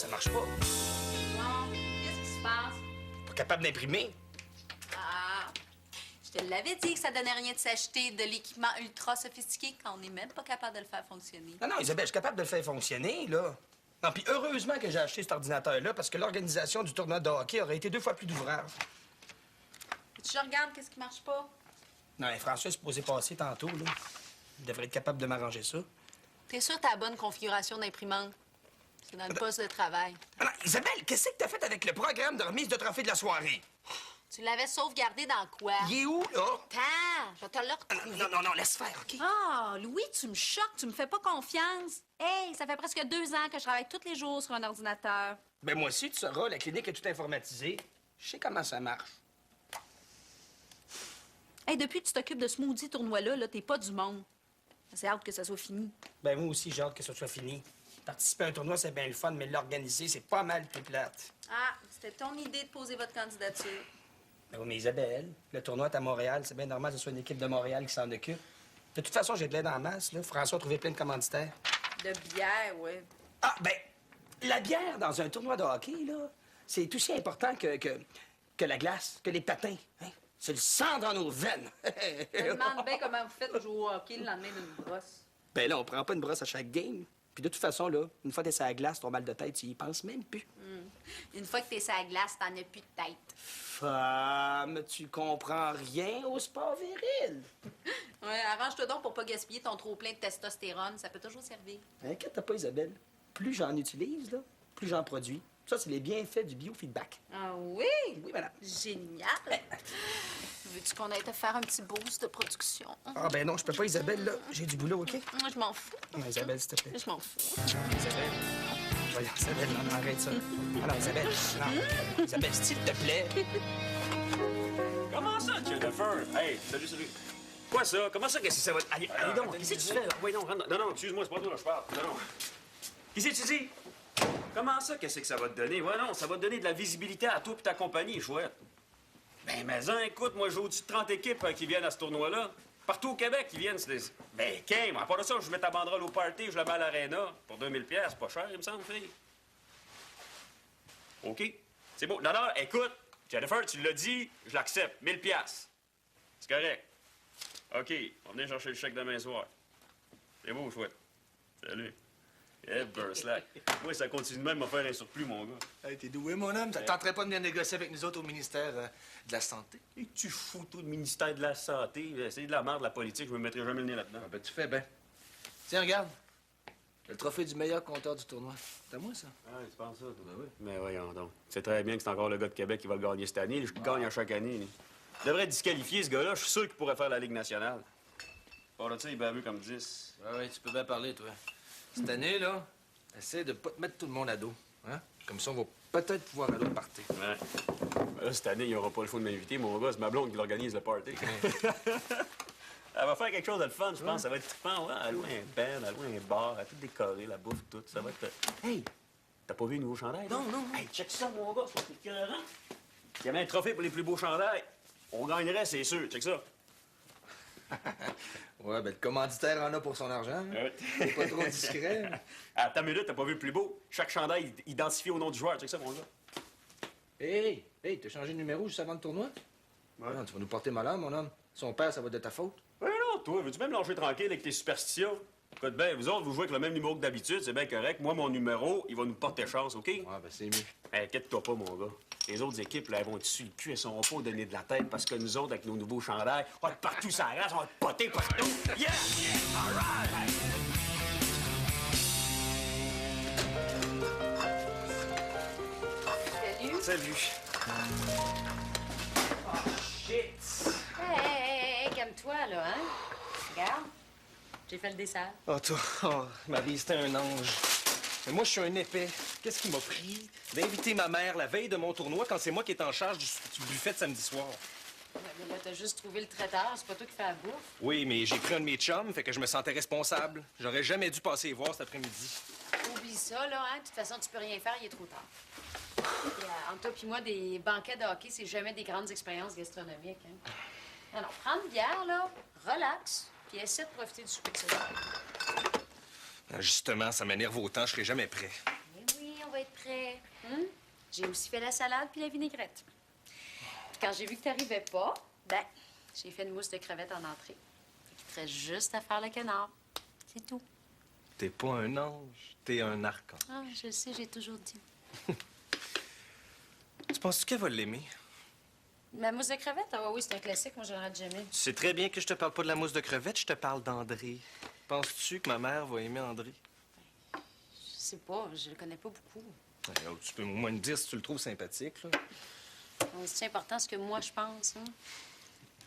ça marche pas. Non, qu'est-ce qui se passe? Pas capable d'imprimer. Ah, je te l'avais dit que ça donnait rien de s'acheter de l'équipement ultra sophistiqué quand on n'est même pas capable de le faire fonctionner. Non, Isabelle, je suis capable de le faire fonctionner, là. Non, puis heureusement que j'ai acheté cet ordinateur-là, parce que l'organisation du tournoi de hockey aurait été 2 fois plus d'ouvrage. Tu regardes qu'est-ce qui marche pas? Non, mais François est supposé passer tantôt, là. Il devrait être capable de m'arranger ça. T'es sûr que t'as la bonne configuration d'imprimante? C'est dans le poste de travail. Non, Isabelle, qu'est-ce que t'as fait avec le programme de remise de trophée de la soirée? Tu l'avais sauvegardé dans quoi? Il est où, là? Attends, je vais te le retrouver. Non, laisse faire, OK? Ah, Louis, tu me choques, tu me fais pas confiance. Hey, ça fait presque 2 ans que je travaille tous les jours sur un ordinateur. Ben moi aussi, tu sauras, la clinique est tout informatisée. Je sais comment ça marche. Hey, depuis que tu t'occupes de ce maudit tournoi-là, t'es pas du monde. C'est hâte que ça soit fini. Ben moi aussi, j'ai hâte que ça soit fini. Participer à un tournoi, c'est bien le fun, mais l'organiser, c'est pas mal plus plate. Ah, c'était ton idée de poser votre candidature. Ben oui, mais Isabelle, le tournoi est à Montréal. C'est bien normal que ce soit une équipe de Montréal qui s'en occupe. De toute façon, j'ai de l'aide en masse, là. François a trouvé plein de commanditaires. De bière, ouais. Ah, ben, la bière dans un tournoi de hockey, là, c'est aussi important que la glace, que les patins. Hein? C'est le sang dans nos veines. Je me demande bien comment vous faites pour jouer au hockey le lendemain d'une brosse. Ben là, on prend pas une brosse à chaque game. Puis de toute façon, là, une fois que t'es sur la glace, ton mal de tête, tu y penses même plus. Une fois que t'es sur la glace, t'en as plus de tête. Femme, tu comprends rien au sport viril. Ouais, arrange-toi donc pour pas gaspiller ton trop-plein de testostérone. Ça peut toujours servir. Inquiète pas, Isabelle. Plus j'en utilise, là, plus j'en produis. Ça, c'est les bienfaits du biofeedback. Ah oui? Oui, madame. Génial. Veux-tu qu'on aille te faire un petit boost de production? Ah, ben non, je peux pas, Isabelle, là. J'ai du boulot, OK? Moi, je m'en fous. Non, Isabelle, s'il te plaît. Je m'en fous. Isabelle. Voyons, Isabelle, non, arrête ça. Alors, Isabelle, non. Isabelle, s'il te plaît. Comment ça, Jennifer? Hey, salut. Quoi ça? Comment ça, qu'est-ce que ça va... Allez donc, qu'est-ce que tu fais, là? Oui, non, rentre. Non, excuse-moi, c'est pas toi, là, je parle. Non. Qu'est-ce que tu dis? Comment ça, qu'est-ce que ça va te donner? Ouais, non, ça va te donner de la visibilité à toi et ta compagnie, chouette. Ben, mais écoute, moi, j'ai au-dessus de 30 équipes qui viennent à ce tournoi-là. Partout au Québec, qui viennent. Ben, qu'un, à part de ça, je mets ta banderole au party, je la mets à l'aréna. Pour 2000$, c'est pas cher, il me semble, fille. OK? C'est beau. Non, écoute, Jennifer, tu l'as dit, je l'accepte. 1000$. C'est correct. OK, on va venir chercher le chèque demain soir. C'est beau, chouette. Salut. Slack. Moi, ça continue de même à faire un surplus, mon gars. Hey, t'es doué, mon homme. Ça te tenterait pas de venir négocier avec nous autres au ministère de la Santé? Et tu fous tout le ministère de la Santé. C'est de la merde, la politique. Je me mettrai jamais le nez là-dedans. Ah, ben, tu fais bien. Tiens, regarde. Le trophée du meilleur compteur du tournoi. C'est à moi, ça? Ah, tu penses ça, toi? Ben oui. Mais voyons donc. Tu sais très bien que c'est encore le gars de Québec qui va le gagner cette année. Je gagne à chaque année. Il devrait être disqualifié, ce gars-là. Je suis sûr qu'il pourrait faire la Ligue nationale. Par là, tu sais, il est bavu comme 10. Ouais, tu peux bien parler, toi. Cette année, là, essaie de pas te mettre tout le monde à dos. Hein? Comme ça, on va peut-être pouvoir aller au party. Ouais. Ben là, cette année, il n'y aura pas le choix de m'inviter. Mon gars, c'est ma blonde qui l'organise le party. Elle va faire quelque chose de le fun, je pense. Ça va être trippant, ouais. À loin un band, à loin un bar, à tout décorer, la bouffe, tout. Ça va être... Hey! T'as pas vu le nouveau chandail? Non. Hey, check ça, mon gars, c'est écœurant. Il y avait un trophée pour les plus beaux chandails. On gagnerait, c'est sûr. Check ça. Ouais, ben, le commanditaire en a pour son argent. Hein? C'est pas trop discret. À ta minute, t'as pas vu le plus beau? Chaque chandail identifié au nom du joueur. Check ça, mon gars. Hey, t'as changé de numéro juste avant le tournoi? Ouais. Non, tu vas nous porter malheur, mon homme. Son père, ça va être de ta faute. Ouais, non, toi, veux-tu même lâcher tranquille avec tes superstitions? Écoute bien, vous autres, vous jouez avec le même numéro que d'habitude, c'est bien correct. Moi, mon numéro, il va nous porter chance, OK? Ouais, ben, c'est mieux. Hey, inquiète-toi pas, mon gars. Les autres équipes, là, elles vont dessus le cul, elles seront pas donner de la tête parce que nous autres, avec nos nouveaux chandails, on va être partout sur la race, on va être potés partout. Yeah! All right! Salut. Salut. Shit! Hey, calme-toi, là, hein? Regarde. J'ai fait le dessert. Oh, toi, Marie, c'était un ange. Mais moi, je suis un épais. Qu'est-ce qui m'a pris d'inviter ma mère la veille de mon tournoi quand c'est moi qui est en charge du buffet de samedi soir? Ouais, mais là, t'as juste trouvé le traiteur. C'est pas toi qui fais la bouffe. Oui, mais j'ai pris un de mes chums, fait que je me sentais responsable. J'aurais jamais dû passer les voir cet après-midi. Oublie ça, là, hein? De toute façon, tu peux rien faire, il est trop tard. Et, entre toi puis moi, des banquets de hockey, c'est jamais des grandes expériences gastronomiques, hein? Alors, prends une bière, là, relax, puis essaie de profiter du souper de ce soir. Justement, ça m'énerve autant, je serai jamais prêt. Mais oui, on va être prêt. J'ai aussi fait la salade puis la vinaigrette. Puis quand j'ai vu que t'arrivais pas, ben, j'ai fait une mousse de crevettes en entrée. Fait qu'il te reste juste à faire le canard. C'est tout. T'es pas un ange, t'es un archange. Ah, je le sais, j'ai toujours dit. Tu penses-tu qu'elle va l'aimer? Ma mousse de crevettes? Ah oui, c'est un classique, moi, j'en rate jamais. Tu sais très bien que je te parle pas de la mousse de crevette, je te parle d'André. Penses-tu que ma mère va aimer André? Je sais pas, je le connais pas beaucoup. Ouais, oh, tu peux au moins me dire si tu le trouves sympathique, là. C'est important ce que moi je pense, hein?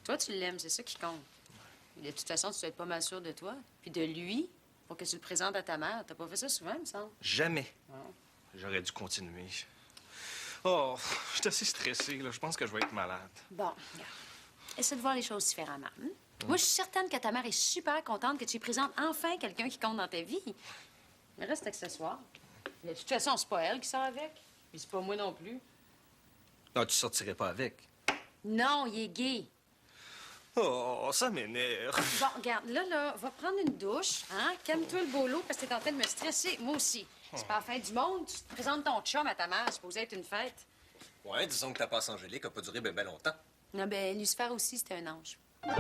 Toi, tu l'aimes, c'est ça qui compte. De toute façon, tu dois être pas mal sûr de toi. Puis de lui, pour que tu le présentes à ta mère. T'as pas fait ça souvent, il me semble. Jamais. J'aurais dû continuer. Oh, je suis assez stressé, là. Je pense que je vais être malade. Bon, regarde. Essaie de voir les choses différemment. Hein? Moi, je suis certaine que ta mère est super contente que tu lui présentes enfin quelqu'un qui compte dans ta vie. Mais reste accessoire. De toute façon, c'est pas elle qui sort avec. Puis c'est pas moi non plus. Non, tu sortirais pas avec. Non, il est gay. Oh, ça m'énerve. Bon, regarde, là, va prendre une douche, hein? Calme-toi le bolo parce que t'es en train de me stresser. Moi aussi. C'est pas la fin du monde. Tu te présentes ton chum à ta mère. C'est supposé être une fête. Ouais, disons que ta passe angélique a pas duré ben longtemps. Non, ben, Lucifer aussi, c'était un ange. Oui.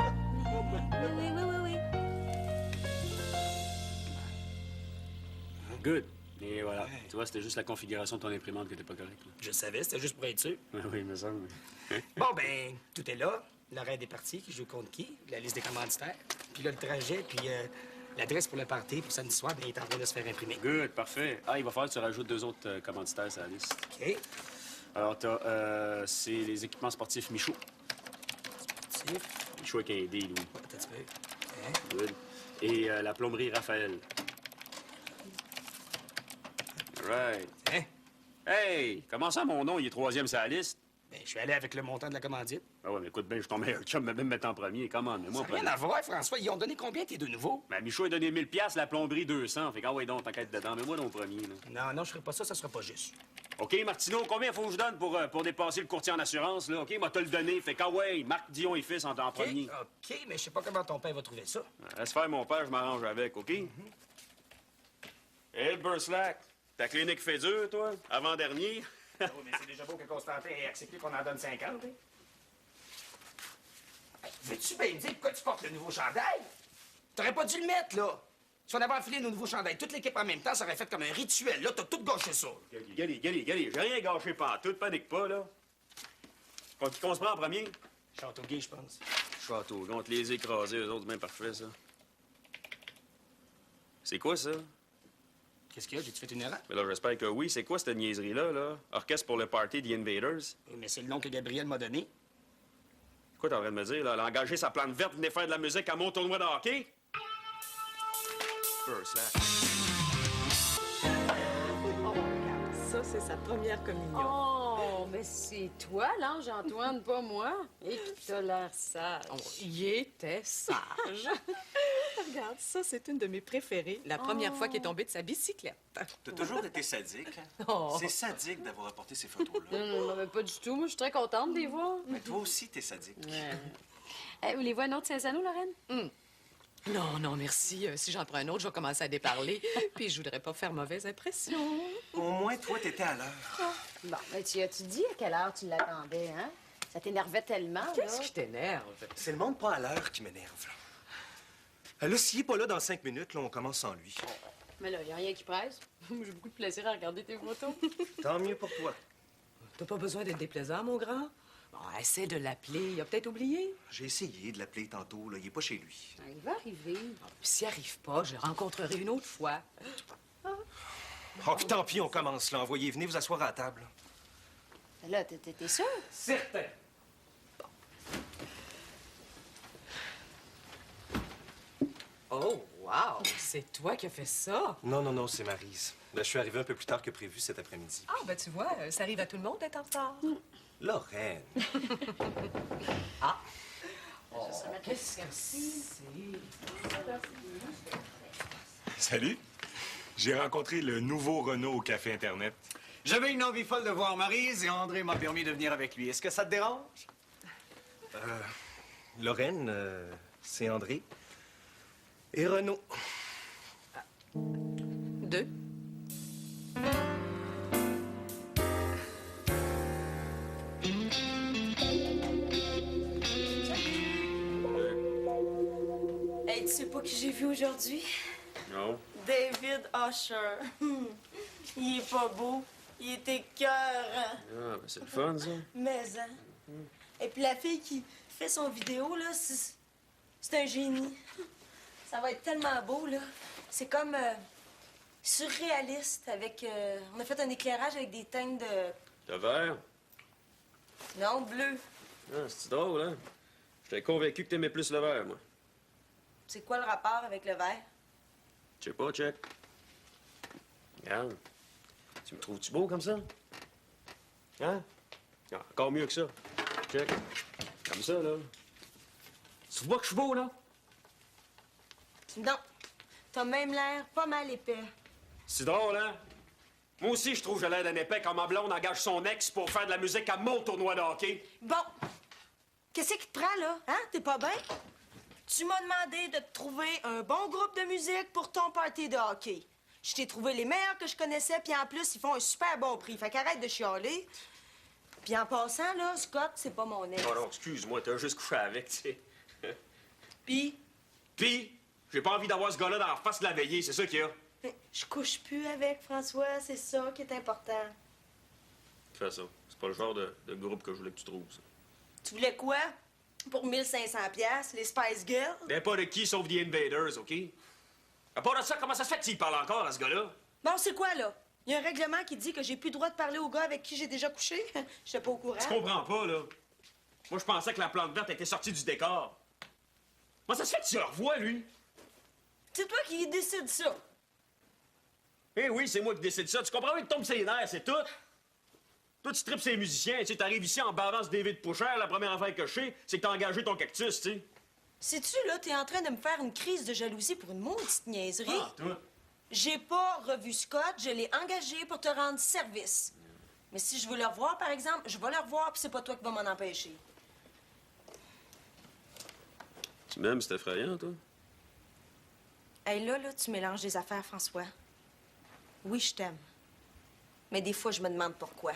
Good. Et voilà. Tu vois, c'était juste la configuration de ton imprimante qui était pas correcte. Je savais, c'était juste pour être sûr. Oui, mais ça. Bon, ben, tout est là. L'horaire des parties, qui joue contre qui, la liste des commanditaires, puis là, le trajet, puis l'adresse pour le party pour samedi soir, ben, il est en train de se faire imprimer. Good, parfait. Ah, il va falloir que tu rajoutes 2 autres commanditaires sur la liste. OK. Alors, c'est les équipements sportifs Michaud. Sportif. Michaud avec un D, Louis. Attends un petit peu. Hein? Good. Et la plomberie Raphaël. All right. Hein? Hey, comment ça, mon nom, il est 3e sur la liste? Ben, je suis allé avec le montant de la commandite. Ah ouais, mais écoute bien, je suis ton meilleur chum, mais même mettre en premier. Comment, mais moi, Ça n'a rien à voir, François. Ils ont donné combien, tes deux nouveaux? Ben, Michaud a donné 1000 $, la plomberie 200. Fait qu'en ouais, donc, t'enquête dedans. Mais moi, non, premier, là. Non, je ferai pas ça sera pas juste. OK, Martineau, combien faut que je donne pour dépasser le courtier en assurance, là? OK, moi, te le donné. Fait qu'en ouais, Marc Dion et fils en premier. OK, mais je sais pas comment ton père va trouver ça. Laisse faire mon père, je m'arrange avec, OK? Hey, Burslack, ta clinique fait dur, toi? Avant-dernier? Oui, mais c'est déjà beau que Constantin ait accepté qu'on en donne 50, hein? Hey, veux-tu bien me dire pourquoi tu portes le nouveau chandail? T'aurais pas dû le mettre, là. Si on avait enfilé nos nouveaux chandails, toute l'équipe en même temps, ça aurait fait comme un rituel. Là, t'as tout gâché ça. Gali, j'ai rien gâché pantoute, panique pas, là. Qui qu'on se prend en premier? Château gay, je pense. Château, on te les écraser, eux autres, bien parfait, ça. C'est quoi, ça? Qu'est-ce qu'il y a? J'ai-tu fait une erreur? Mais là, j'espère que oui. C'est quoi cette niaiserie-là, là? Orchestre pour le party The Invaders? Oui, mais c'est le nom que Gabriel m'a donné. Quoi t'es en train de me dire, là? Elle a engagé sa plante verte, venait faire de la musique à mon tournoi de hockey? Ça, c'est sa première communion. Oh, mais c'est toi, l'ange Antoine, pas moi. Et qui t'a l'air sage. Oh, il était sage. Regarde, ça, c'est une de mes préférées. La première fois qu'il est tombé de sa bicyclette. T'as toujours été sadique. Hein? Oh. C'est sadique d'avoir apporté ces photos-là. Non, mais pas du tout. Moi, je suis très contente de les voir. Mais toi aussi, t'es sadique. Vous les voyez un autre Saint-Zano, Lorraine? Non, merci. Si j'en prends un autre, je vais commencer à déparler. Puis je voudrais pas faire mauvaise impression. Au moins, toi, t'étais à l'heure. Bon, mais tu as-tu dit à quelle heure tu l'attendais, hein? Ça t'énervait tellement, Qu'est-ce là. qui t'énerve? C'est le monde pas à l'heure qui m'énerve, là. Là, s'il est pas là dans 5 minutes, là, on commence sans lui. Mais là, y a rien qui presse. J'ai beaucoup de plaisir à regarder tes photos. Tant mieux pour toi. T'as pas besoin d'être déplaisant, mon grand? Bon, essaie de l'appeler. Il a peut-être oublié. J'ai essayé de l'appeler tantôt, là. Il est pas chez lui. Il va arriver. Puis s'il arrive pas, je le rencontrerai une autre fois. Oh, puis tant pis, on commence, là. Envoyez, venez vous asseoir à la table. Là, t'es sûr? Certain. Oh, wow! C'est toi qui as fait ça? Non, c'est Maryse. Là, je suis arrivé un peu plus tard que prévu cet après-midi. Ah, ben tu vois, ça arrive à tout le monde d'être en retard. Lorraine. Oh, qu'est-ce que c'est? Salut. J'ai rencontré le nouveau Renault au Café Internet. J'avais une envie folle de voir Maryse et André m'a permis de venir avec lui. Est-ce que ça te dérange? Lorraine, c'est André. Et Renaud. 2. qui j'ai vu aujourd'hui? Non. David Usher. Il est pas beau. Il est écœurant. Ah, ben c'est le fun, ça. Mais, hein? Et puis la fille qui fait son vidéo, là, c'est un génie. Ça va être tellement beau, là. C'est comme surréaliste avec... on a fait un éclairage avec des teintes de... Le vert? Non, bleu. Ah, c'est drôle, hein? J'étais convaincu que t'aimais plus le vert, moi. C'est quoi le rapport avec le vert? Je sais pas, check. Regarde. Tu me trouves-tu beau comme ça? Hein? Ah, encore mieux que ça. Check. Comme ça, là. Tu vois que je suis beau, là? Non. T'as même l'air pas mal épais. C'est drôle, hein? Moi aussi, je trouve que j'ai l'air d'un épais quand ma blonde engage son ex pour faire de la musique à mon tournoi de hockey. Bon. Qu'est-ce qui te prend, là? Hein? T'es pas bien? Tu m'as demandé de te trouver un bon groupe de musique pour ton party de hockey. Je t'ai trouvé les meilleurs que je connaissais, puis en plus, ils font un super bon prix. Fait qu'arrête de chialer. Puis en passant, là, Scott, c'est pas mon ex. Oh non, excuse-moi, t'as juste couché avec, tu sais. Puis, J'ai pas envie d'avoir ce gars-là dans la face de la veillée, c'est ça qu'il y a. je couche plus avec François, c'est ça qui est important. Fais ça. C'est pas le genre de groupe que je voulais que tu trouves, ça. Tu voulais quoi? Pour 1500 $, les Spice Girls? N'importe qui sauf The Invaders, OK? À part de ça, comment ça se fait qu'il parle encore à ce gars-là? Bon, c'est quoi, là? Il y a un règlement qui dit que j'ai plus le droit de parler aux gars avec qui j'ai déjà couché. J'étais pas au courant. Tu comprends pas, là? Moi, je pensais que la plante verte était sortie du décor. Comment ça se fait que tu le revois, lui? C'est toi qui décide ça. Eh oui, c'est moi qui décide ça. Tu comprends bien que tombe ses nerfs, c'est tout. Toi, tu tripes ses musiciens. Tu sais, t'arrives ici en bavant ce David Pusher, la première affaire que je sais, c'est que t'as engagé ton cactus, tu sais. Sais-tu, là, t'es en train de me faire une crise de jalousie pour une maudite niaiserie? Ah, toi. J'ai pas revu Scott, je l'ai engagé pour te rendre service. Mais si je veux le revoir, par exemple, je vais le revoir, puis c'est pas toi qui vas m'en empêcher. Tu m'aimes, c'est effrayant, toi? Hey, là, tu mélanges des affaires, François. Oui, je t'aime. Mais des fois, je me demande pourquoi.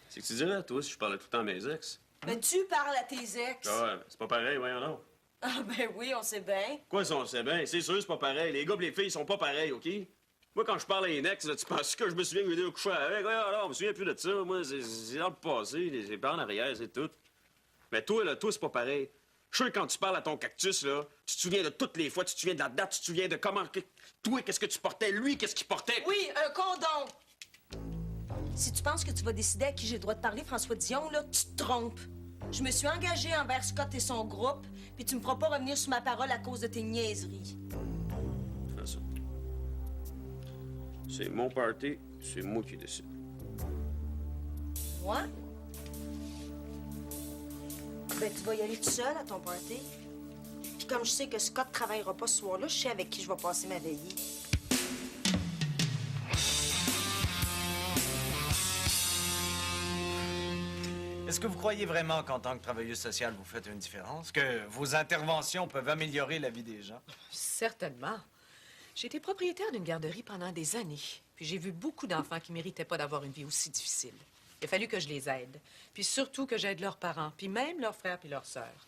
C'est que tu dirais, toi, si je parlais tout le temps à mes ex. Mais tu parles à tes ex. Ah ouais, c'est pas pareil, voyons donc. Ah, ben oui, on sait bien. Quoi, ça, on le sait bien? C'est sûr, c'est pas pareil. Les gars et les filles, ils sont pas pareils, OK? Moi, quand je parle à un ex, là, tu penses que je me souviens que j'ai couché avec? Ouais, alors, je me souviens plus de ça. Moi, c'est dans le passé, c'est pas en arrière, c'est tout. Mais toi, là, toi, c'est pas pareil. Je suis sûr que quand tu parles à ton cactus, là, tu te souviens de toutes les fois, tu te souviens de la date, tu te souviens de comment... Toi, qu'est-ce que tu portais? Lui, qu'est-ce qu'il portait? Oui, un condom. Si tu penses que tu vas décider à qui j'ai le droit de parler, François Dion, là, tu te trompes. Je me suis engagée envers Scott et son groupe, puis tu me feras pas revenir sur ma parole à cause de tes niaiseries. Fais ça. C'est mon party, c'est moi qui décide. Moi? Ben, tu vas y aller tout seul à ton party. Puis comme je sais que Scott travaillera pas ce soir-là, je sais avec qui je vais passer ma veillée. Est-ce que vous croyez vraiment qu'en tant que travailleuse sociale, vous faites une différence? Que vos interventions peuvent améliorer la vie des gens? Certainement. J'ai été propriétaire d'une garderie pendant des années. Puis j'ai vu beaucoup d'enfants qui méritaient pas d'avoir une vie aussi difficile. Il a fallu que je les aide. Puis surtout que j'aide leurs parents, puis même leurs frères puis leurs sœurs.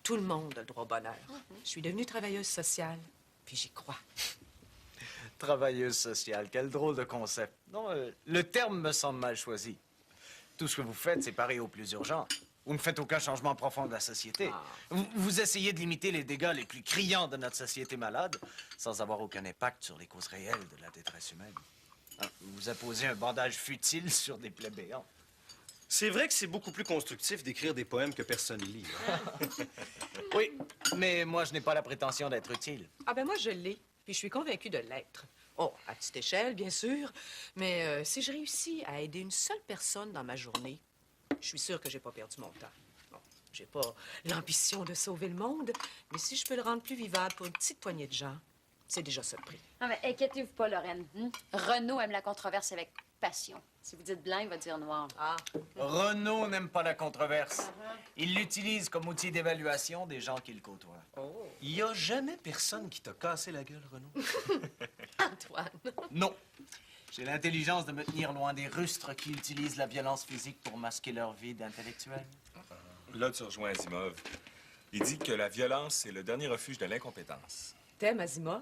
Tout le monde a le droit au bonheur. Je suis devenue travailleuse sociale, puis j'y crois. Travailleuse sociale, quel drôle de concept. Non, le terme me semble mal choisi. Tout ce que vous faites, c'est pareil au plus urgent. Vous ne faites aucun changement profond de la société. Vous essayez de limiter les dégâts les plus criants de notre société malade sans avoir aucun impact sur les causes réelles de la détresse humaine. Vous apposez un bandage futile sur des plaies béantes. C'est vrai que c'est beaucoup plus constructif d'écrire des poèmes que personne lit. Oui, mais moi, je n'ai pas la prétention d'être utile. Ah ben moi, je l'ai, puis je suis convaincue de l'être. Oh, à petite échelle, bien sûr, mais si je réussis à aider une seule personne dans ma journée, je suis sûre que j'ai pas perdu mon temps. Bon, j'ai pas l'ambition de sauver le monde, mais si je peux le rendre plus vivable pour une petite poignée de gens, c'est déjà ça le prix. Non, mais inquiétez-vous pas, Lorraine. Renaud aime la controverse avec passion. Si vous dites blanc, il va dire noir. Ah. Renaud n'aime pas la controverse. Il l'utilise comme outil d'évaluation des gens qu'il côtoie. Oh. Il n'y a jamais personne qui t'a cassé la gueule, Renaud. Antoine. Non. J'ai l'intelligence de me tenir loin des rustres qui utilisent la violence physique pour masquer leur vide intellectuelle. Là, tu rejoins Asimov. Il dit que la violence est le dernier refuge de l'incompétence. T'aimes Asimov?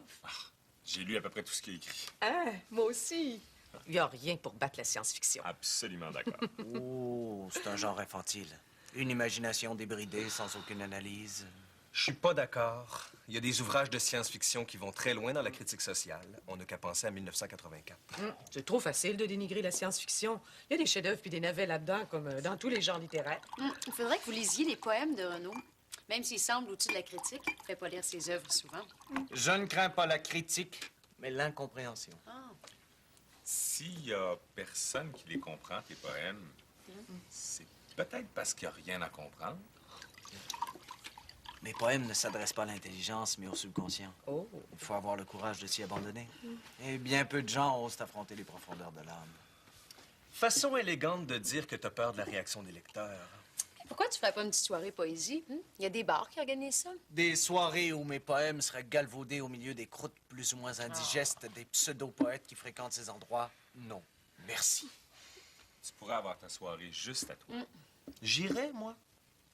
J'ai lu à peu près tout ce qui est écrit. Ah, moi aussi. Il n'y a rien pour battre la science-fiction. Absolument d'accord. Oh, c'est un genre infantile. Une imagination débridée, sans aucune analyse. Je suis pas d'accord. Il y a des ouvrages de science-fiction qui vont très loin dans la critique sociale. On n'a qu'à penser à 1984. C'est trop facile de dénigrer la science-fiction. Il y a des chefs-d'œuvre puis des navets là-dedans, comme dans tous les genres littéraires. Il faudrait que vous lisiez les poèmes de Renaud. Même s'il semble au-dessus de la critique, il ne fait pas lire ses œuvres souvent. Je ne crains pas la critique, mais l'incompréhension. S'il y a personne qui les comprend, tes poèmes, c'est peut-être parce qu'il n'y a rien à comprendre. Mes poèmes ne s'adressent pas à l'intelligence, mais au subconscient. Oh. Il faut avoir le courage de s'y abandonner. Et bien peu de gens osent affronter les profondeurs de l'âme. Façon élégante de dire que t'as peur de la réaction des lecteurs. Pourquoi tu ferais pas une petite soirée poésie? Il y a des bars qui organisent ça. Des soirées où mes poèmes seraient galvaudés au milieu des croûtes plus ou moins indigestes des pseudo-poètes qui fréquentent ces endroits? Non. Merci. Tu pourrais avoir ta soirée juste à toi. J'irai, moi.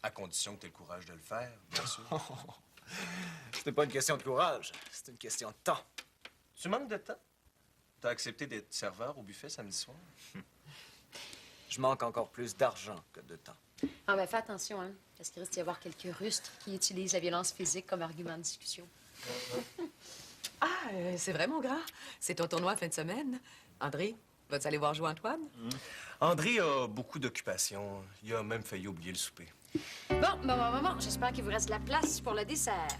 À condition que t'aies le courage de le faire, bien sûr. C'était pas une question de courage, c'est une question de temps. Tu manques de temps? T'as accepté d'être serveur au buffet samedi soir? Je manque encore plus d'argent que de temps. Ah, ben fais attention, hein, parce qu'il risque d'y avoir quelques rustres qui utilisent la violence physique comme argument de discussion. C'est vrai, mon grand. C'est ton tournoi fin de semaine. André, vas-tu aller voir jouer Antoine? André a beaucoup d'occupations. Il a même failli oublier le souper. Bon. J'espère qu'il vous reste de la place pour le dessert.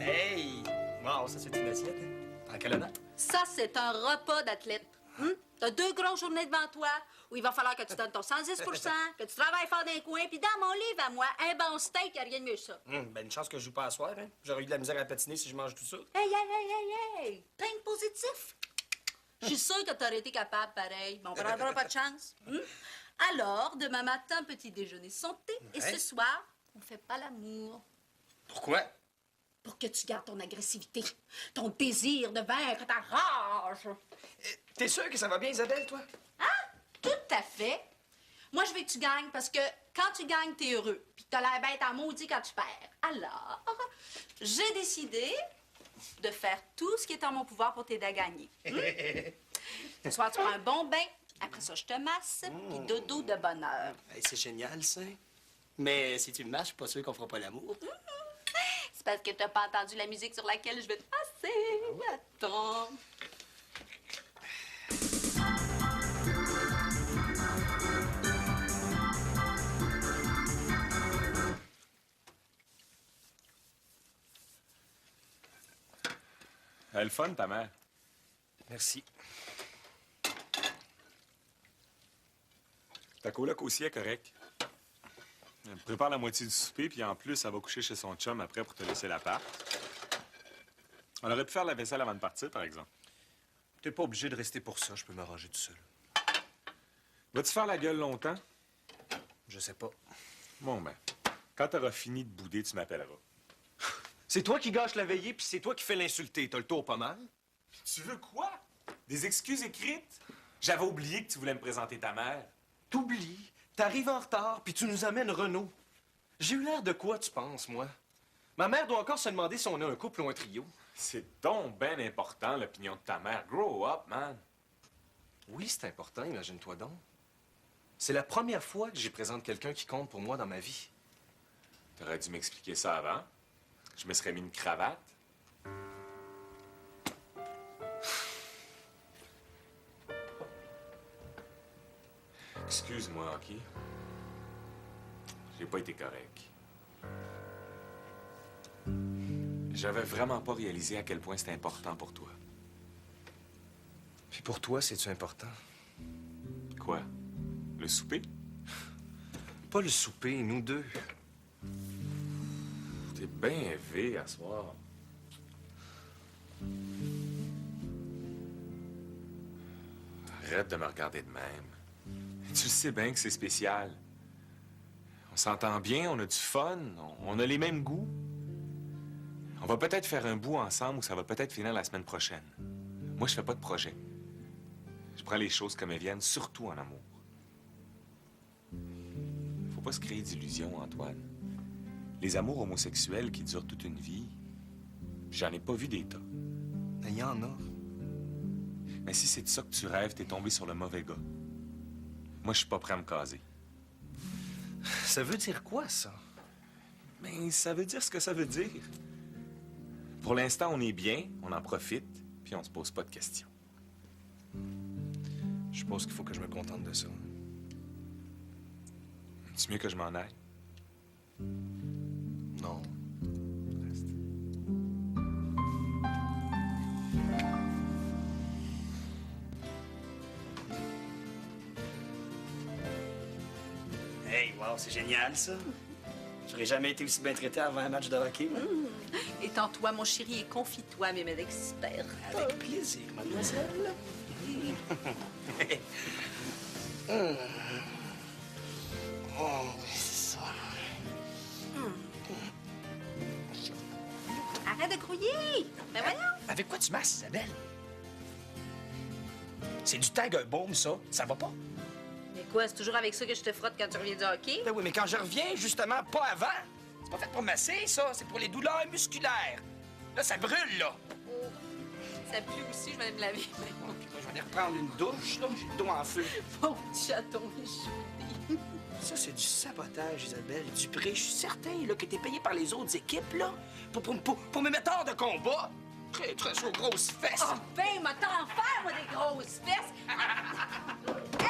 Hey! Wow, ça, c'est une assiette. En quel honneur? Ça, c'est un repas d'athlète. T'as 2 grosses journées devant toi où il va falloir que tu donnes ton 110 que tu travailles fort dans les coins. Puis dans mon livre à moi, un bon steak, y a rien de mieux que ça. Ben, une chance que je joue pas à soir, hein. J'aurais eu de la misère à patiner si je mange tout ça. Hey! Think positif. Je suis sûre que t'aurais été capable, pareil. Mais on prendra pas de chance. Alors, demain matin, petit déjeuner santé. Et ce soir, on fait pas l'amour. Pourquoi? Pour que tu gardes ton agressivité, ton désir de vaincre, ta rage. T'es sûr que ça va bien, Isabelle, toi? Tout à fait. Moi, je veux que tu gagnes parce que quand tu gagnes, t'es heureux. Puis t'as l'air bête à maudit quand tu perds. Alors, j'ai décidé de faire tout ce qui est en mon pouvoir pour t'aider à gagner. Ce soir, tu prends un bon bain. Après ça, je te masse. Puis dodo de bonne heure. Hey, c'est génial, ça. Mais si tu me masses, je suis pas sûr qu'on fera pas l'amour. C'est parce que t'as pas entendu la musique sur laquelle je vais te passer. Attends. Elle est le fun, ta mère. Merci. Ta coloc aussi est correcte. Elle prépare la moitié du souper, puis en plus, elle va coucher chez son chum après pour te laisser l'appart. On aurait pu faire la vaisselle avant de partir, par exemple. T'es pas obligé de rester pour ça. Je peux m'arranger tout seul. Vas-tu faire la gueule longtemps? Je sais pas. Bon, ben, quand t'auras fini de bouder, tu m'appelleras. C'est toi qui gâches la veillée, puis c'est toi qui fais l'insulter. T'as le tour pas mal. Tu veux quoi? Des excuses écrites? J'avais oublié que tu voulais me présenter ta mère. T'oublies. T'arrives en retard, puis tu nous amènes Renaud. J'ai eu l'air de quoi, tu penses, moi? Ma mère doit encore se demander si on a un couple ou un trio. C'est donc ben important, l'opinion de ta mère. Grow up, man. Oui, c'est important, imagine-toi donc. C'est la première fois que j'y présente quelqu'un qui compte pour moi dans ma vie. T'aurais dû m'expliquer ça avant. Je me serais mis une cravate. Excuse-moi, OK? J'ai pas été correct. J'avais vraiment pas réalisé à quel point c'était important pour toi. Puis pour toi, c'est-tu important? Quoi? Le souper? Pas le souper, nous deux. T'es bien élevé à soir. Arrête de me regarder de même. Tu le sais bien que c'est spécial. On s'entend bien, on a du fun, on a les mêmes goûts. On va peut-être faire un bout ensemble ou ça va peut-être finir la semaine prochaine. Moi, je fais pas de projet. Je prends les choses comme elles viennent, surtout en amour. pas se créer d'illusions, Antoine. Les amours homosexuels qui durent toute une vie, j'en ai pas vu des tas. Mais il y en a. Mais si c'est de ça que tu rêves, t'es tombé sur le mauvais gars. Moi, je suis pas prêt à me caser. Ça veut dire quoi, ça? Mais ça veut dire ce que ça veut dire. Pour l'instant, on est bien, on en profite, puis on se pose pas de questions. Je suppose qu'il faut que je me contente de ça. C'est mieux que je m'en aille. Non. Reste. Hey, wow, c'est génial, ça. J'aurais jamais été aussi bien traité avant un match de hockey, moi. Étends-toi, mon chéri, et confie-toi à mes médecins experts. Avec plaisir, mademoiselle. Oh, oui, c'est ça. Arrête de grouiller! Ben voyons! Avec quoi tu masses, Isabelle? C'est du Tiger Balm, ça. Ça va pas? Mais quoi, c'est toujours avec ça que je te frotte quand tu reviens du hockey? Ben oui, mais quand je reviens, justement, pas avant. C'est pas fait pour masser, ça. C'est pour les douleurs musculaires. Là, ça brûle, là. Oh, ça pue aussi, je vais aller me laver. Moi, je vais aller reprendre une douche, là. J'ai le dos en feu. Mon petit chaton, mes Ça, c'est du sabotage, Isabelle. Dupré, je suis certain là, que t'es payé par les autres équipes, là, pour me mettre hors de combat. Très, très aux grosses fesses. Oh, ben, m'a t'en faire, moi, des grosses fesses! Hey!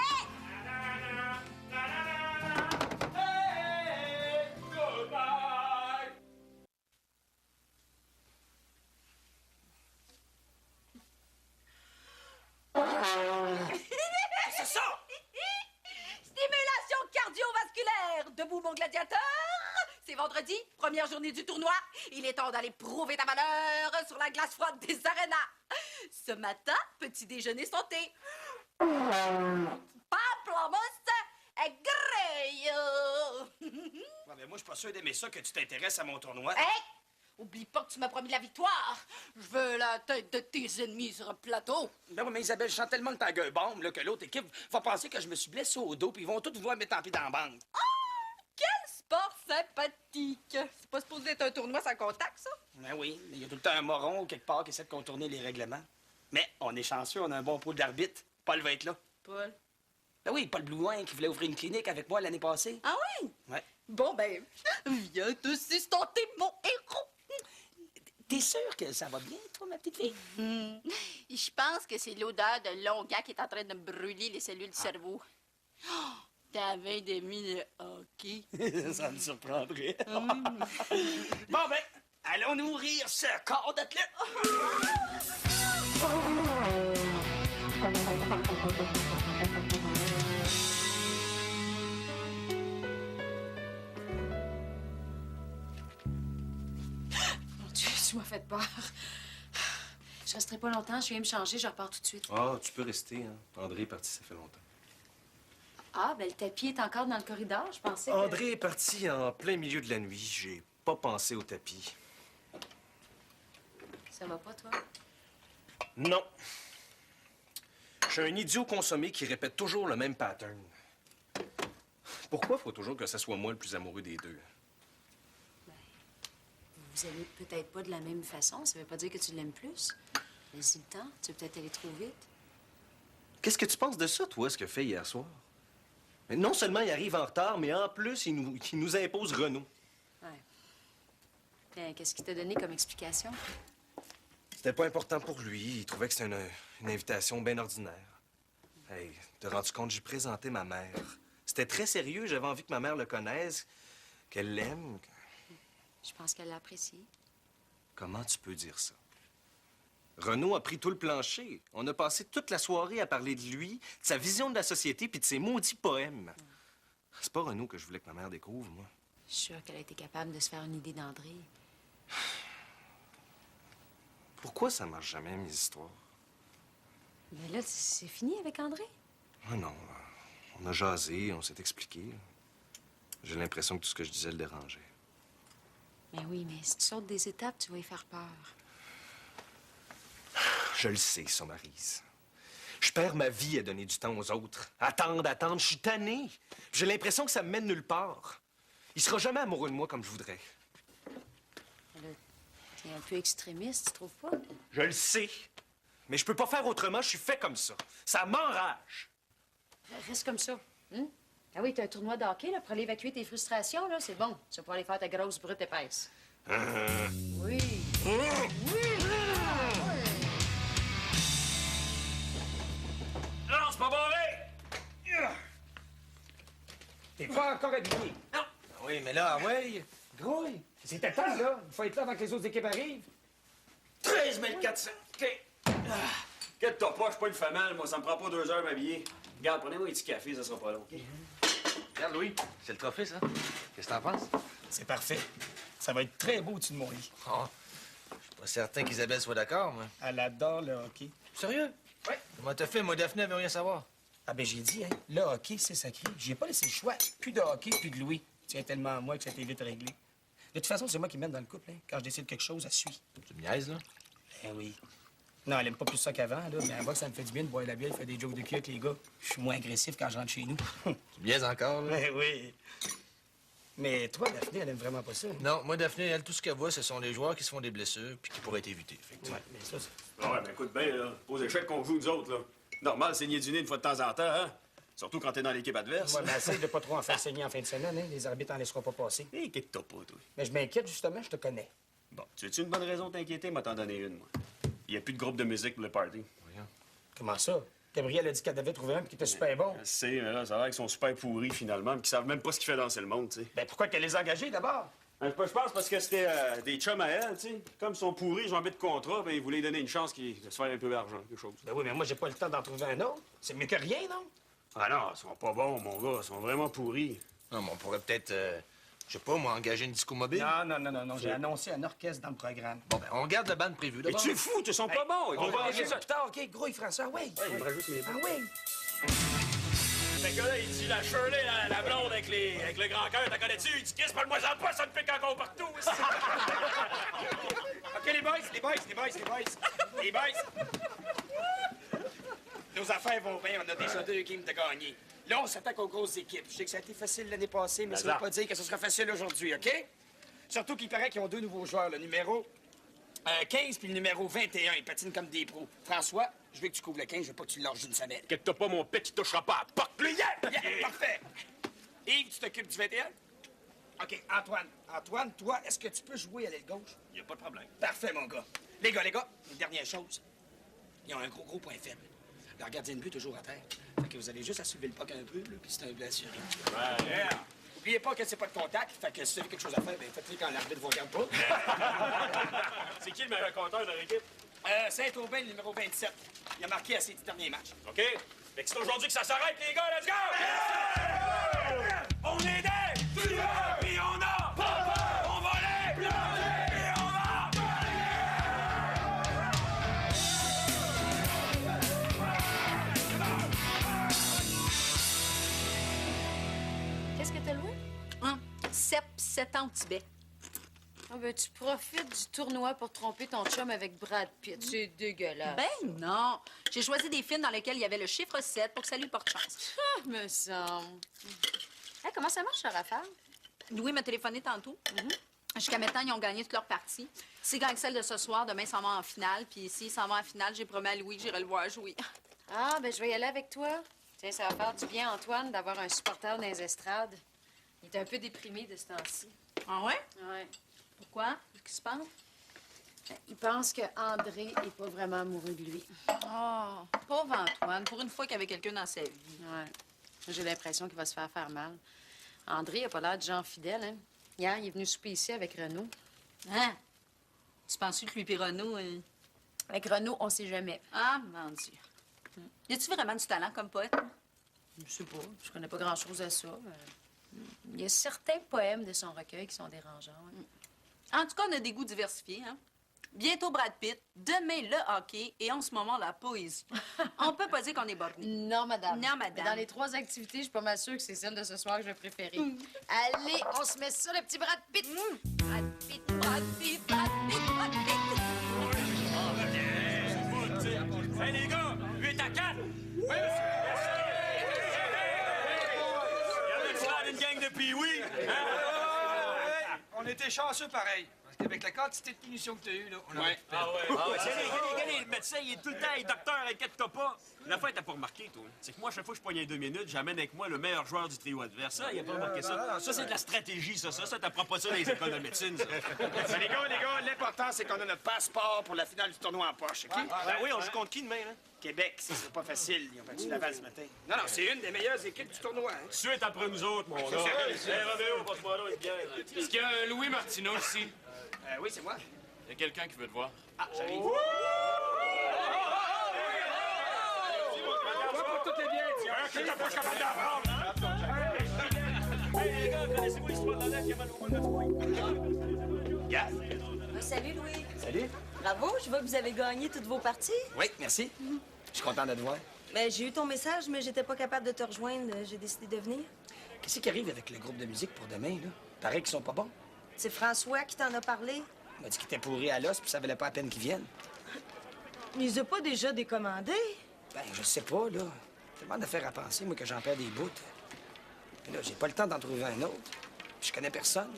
C'est ça! Stimulation cardiovasculaire! Debout, mon gladiateur! C'est vendredi, première journée du tournoi. Il est temps d'aller prouver ta valeur sur la glace froide des arénas. Ce matin, petit déjeuner santé. Pamplemousse et grille. Ouais, mais moi, je suis pas sûr d'aimer ça que tu t'intéresses à mon tournoi. Hey! Oublie pas que tu m'as promis la victoire. Je veux la tête de tes ennemis sur un plateau. Ben oui, mais Isabelle, je sens tellement le Tiger Bomb là, que l'autre équipe va penser que je me suis blessé au dos, puis ils vont tous vouloir me tamper dans la bande. Quel sport sympathique. C'est pas supposé être un tournoi sans contact, ça? Ben oui, mais il y a tout le temps un moron quelque part qui essaie de contourner les règlements. Mais on est chanceux, on a un bon pôle d'arbitre. Paul va être là. Paul. Ben oui, Paul Blouin qui voulait ouvrir une clinique avec moi l'année passée. Ah oui? Ouais. Bon, ben, viens te sustenter, mon héros. T'es sûre que ça va bien, toi, ma petite fille? Je pense que c'est l'odeur de longueur qui est en train de brûler les cellules du cerveau. Oh, t'avais des mini hockey. Ça me surprendrait. Bon, ben, allons nourrir ce corps d'athlète. Mon Dieu, tu m'as fait peur. Je resterai pas longtemps, je viens me changer, je repars tout de suite. Ah, tu peux rester, hein. André est parti, ça fait longtemps. Ah, ben le tapis est encore dans le corridor, je pensais que... André est parti en plein milieu de la nuit. J'ai pas pensé au tapis. Ça va pas, toi? Non. Je suis un idiot consommé qui répète toujours le même pattern. Pourquoi faut toujours que ce soit moi le plus amoureux des deux? Vous aimez peut-être pas de la même façon, ça veut pas dire que tu l'aimes plus. Laisse-y le temps, tu veux peut-être aller trop vite. Qu'est-ce que tu penses de ça, toi, ce qu'il a fait hier soir? Mais non seulement il arrive en retard, mais en plus, il nous impose Renaud. Ouais. Ben, qu'est-ce qu'il t'a donné comme explication? C'était pas important pour lui. Il trouvait que c'était une invitation bien ordinaire. Hey, t'as rendu compte, j'ai présenté ma mère. C'était très sérieux. J'avais envie que ma mère le connaisse, qu'elle l'aime. Je pense qu'elle l'apprécie. Comment tu peux dire ça? Renaud a pris tout le plancher. On a passé toute la soirée à parler de lui, de sa vision de la société puis de ses maudits poèmes. C'est pas Renaud que je voulais que ma mère découvre, moi. Je suis sûre qu'elle a été capable de se faire une idée d'André. Pourquoi ça marche jamais, mes histoires? Mais là, c'est fini avec André? Ah non. On a jasé, on s'est expliqué. J'ai l'impression que tout ce que je disais le dérangeait. Mais oui, mais si tu sautes des étapes, tu vas y faire peur. Je le sais, ça, Maryse. Je perds ma vie à donner du temps aux autres. Attendre, je suis tanné. J'ai l'impression que ça me mène nulle part. Il sera jamais amoureux de moi comme je voudrais. T'es un peu extrémiste, tu trouves pas? Je le sais. Mais je peux pas faire autrement, je suis fait comme ça. Ça m'enrage. Reste comme ça. Hein? Ah oui, t'as un tournoi de hockey là, pour aller évacuer tes frustrations, là. C'est bon. Tu vas pouvoir aller faire ta grosse brute épaisse. Oui. Non, c'est pas barré! T'es pas encore habillé. Non! Oui, mais là, ouais. Grouille. C'était temps, là. Il faut être là avant que les autres équipes arrivent. 13 400. OK. Inquiète-toi pas, je suis pas une femelle, moi. Ça me prend pas 2 heures à m'habiller. Regarde, prenez-moi un petit café, ça sera pas long, OK? Regarde, Louis, c'est le trophée, ça. Qu'est-ce que t'en penses? C'est parfait. Ça va être très beau au-dessus de mon lit. Oh, je suis pas certain qu'Isabelle soit d'accord, moi. Elle adore le hockey. Sérieux? Oui. Comment t'as fait? Moi, Daphné, elle veut rien savoir. Ah ben j'ai dit, hein, le hockey, c'est sacré. J'ai pas laissé le choix. Plus de hockey, plus de Louis. Tiens tellement à moi que ça a été vite réglé. De toute façon, c'est moi qui mène dans le couple. Hein. Quand je décide quelque chose, elle suit. Tu me niaises, là? Ben oui. Non, elle aime pas plus ça qu'avant, là, mais elle voit que ça me fait du bien de boire la bière, faire des jokes de cul avec les gars. Je suis moins agressif quand je rentre chez nous. Tu me niaises encore, là? Ben oui. Mais toi, Daphné, elle aime vraiment pas ça. Hein? Non, moi, Daphné, elle, tout ce qu'elle voit, ce sont les joueurs qui se font des blessures puis qui pourraient être évités, effectivement. Ouais, mais ça, c'est... Ah ouais, mais écoute bien, là. Aux échecs qu'on joue, nous autres, là. Normal, saigner du nez une fois de temps en temps, hein? Surtout quand t'es dans l'équipe adverse. Ouais, mais essaye de pas trop en faire saigner en fin de semaine, hein? Les arbitres en laisseront pas passer. Hé, inquiète-toi pas, toi. Mais je m'inquiète, justement, je te connais. Bon, tu as-tu une bonne raison de t'inquiéter? M'a t'en donné une, moi. Il y a plus de groupe de musique pour le party. Comment ça? Gabriel a dit qu'elle avait trouvé un puis qu'il était super bon. Je sais, mais là, ça a l'air qu'ils sont super pourris, finalement, puis qu'ils savent même pas ce qui fait danser le monde, tu sais. Ben pourquoi qu'elle les a engagés, d'abord? Je pense parce que c'était des chums à elle, tu sais. Comme ils sont pourris, ils ont envie de contrat, ben ils voulaient lui donner une chance de se faire un peu d'argent, quelque chose. Ben oui, mais moi, j'ai pas le temps d'en trouver un autre. C'est mieux que rien, non? Ah non, ils sont pas bons, mon gars. Ils sont vraiment pourris. Non, mais on pourrait peut-être, je sais pas, moi, engager une disco mobile. Non. J'ai annoncé un orchestre dans le programme. Bon, ben, on garde la bande prévue, Mais d'abord. tu es fou, ils sont pas bons. On va enregistrer ça plus tard, OK? Grouille, François, oui. Il me rajoute mes Ah oui. Fait que là, il dit la Shirley, la blonde avec le grand cœur, t'as connais-tu? Il dit kiss, parle-moi-en pas, ça me pique encore partout. OK, les boys. Nos affaires vont bien, on a déjà 2 games de gagner. Là, on s'attaque aux grosses équipes. Je sais que ça a été facile l'année passée, mais ça ne veut pas dire que ce sera facile aujourd'hui, OK? Surtout qu'il paraît qu'ils ont 2 nouveaux joueurs, le numéro 15 puis le numéro 21. Ils patinent comme des pros. François, je veux que tu couvres le 15, je veux pas que tu lâches une semelle. Inquiète-toi pas, mon pec, il touchera pas à porte. Lui, Parfait. Yves, tu t'occupes du 21? OK, Antoine, toi, est-ce que tu peux jouer à l'aile gauche? Y a pas de problème. Parfait, mon gars. Les gars, une dernière chose. Ils ont un gros point faible. Leur gardien de but est toujours à terre. Fait que vous avez juste à soulever le puck un peu, là, puis c'est un but assuré. Ouais. Oubliez pas que c'est pas de contact, fait que si vous avez quelque chose à faire, ben faites-le quand l'arbitre vous regarde pas. C'est qui le meilleur compteur de l'équipe? Saint-Aubin, le numéro 27. Il a marqué à ses 10 derniers matchs. OK? Fait que c'est aujourd'hui que ça s'arrête, les gars, let's go! On est des tueurs, puis on a pas peur! On va les planter, puis on va Qu'est-ce que t'as loué? Hein? 7 ans au Tibet. Ah ben, tu profites du tournoi pour tromper ton chum avec Brad Pitt. C'est dégueulasse. Ben non. J'ai choisi des films dans lesquels il y avait le chiffre 7 pour que ça lui porte chance. Ah, me semble. Hey, comment ça marche, leur affaire? Louis m'a téléphoné tantôt. Jusqu'à maintenant, ils ont gagné toute leur partie. S'ils gagnent celle de ce soir, demain, ils s'en vont en finale. Puis s'ils s'en vont en finale, j'ai promis à Louis que j'irai le voir jouer. Ah, ben je vais y aller avec toi. Tiens, ça va faire du bien, Antoine, d'avoir un supporter dans les estrades. Il est un peu déprimé de ce temps-ci. Ah ouais? Ouais. Pourquoi? Qu'est-ce qui se passe? Il pense que André est pas vraiment amoureux de lui. Oh, pauvre Antoine. Pour une fois qu'il y avait quelqu'un dans sa vie. Ouais. J'ai l'impression qu'il va se faire mal. André a pas l'air de genre fidèle, hein? Hier, il est venu souper ici avec Renaud. Hein? Tu penses que lui et Renaud... Avec Renaud, on sait jamais. Ah, mon Dieu. Y a-tu vraiment du talent comme poète? Je sais pas. Je connais pas grand-chose à ça. Il y a certains poèmes de son recueil qui sont dérangeants. Ouais. En tout cas, on a des goûts diversifiés, hein? Bientôt Brad Pitt, demain le hockey et en ce moment la poésie. On peut pas dire qu'on est borné. Non, madame. Non, madame. Mais dans les 3 activités, je suis pas mal sûre que c'est celle de ce soir que je vais préférer. Allez, on se met ça, le petit Brad Pitt. Brad Pitt, Brad Pitt, Brad Pitt, Brad Pitt. Hey, les gars, 8 à 4! Oui, monsieur! Il y en a une gang de pee-wee! On était chanceux pareil. Parce qu'avec la quantité de punitions que t'as eues, là, on aurait... Ah ouais. Regardez, le médecin, il est tout le temps, il docteur, inquiète-toi pas. L'affaire, t'as pas remarqué, toi. C'est que moi, chaque fois que je pogne 2 minutes, j'amène avec moi le meilleur joueur du trio adverse. Ça, il a pas remarqué ça. Ça, c'est de la stratégie, ça. Ça, t'apprends pas ça dans les écoles de médecine, ça. Ben, les gars, l'important, c'est qu'on a notre passeport pour la finale du tournoi en poche, OK? Ben oui, on joue contre qui demain, là? Québec, c'est pas facile. Ils ont battu Laval ce matin. Non, c'est une des meilleures équipes du tournoi. Hein? Suite après nous autres, mon gars. Hey, Roméo, passe-moi là, une bière. Est-ce qu'il y a un Louis Martineau ici? Oui, c'est moi. Il y a quelqu'un qui veut te voir. Ah, j'arrive. Tout est bien, tiens. OK, t'as pas capable d'apprendre. Hey, les gars, connaissez-vous l'histoire de la lettre qui a mal au bout de Gaffe. Salut, Louis. Salut. Bravo, je vois que vous avez gagné toutes vos parties. Oui, merci. Je suis content de te voir. Ben, j'ai eu ton message, mais j'étais pas capable de te rejoindre. J'ai décidé de venir. Qu'est-ce qui arrive avec le groupe de musique pour demain, là? Paraît qu'ils sont pas bons. C'est François qui t'en a parlé. Il m'a dit qu'il était pourri à l'os, puis ça valait pas la peine qu'ils viennent. Mais ils ont pas déjà décommandé? Ben, je sais pas, là. Tellement d'affaires à penser, moi, que j'en perds des bouts. Mais là, j'ai pas le temps d'en trouver un autre. Puis je connais personne.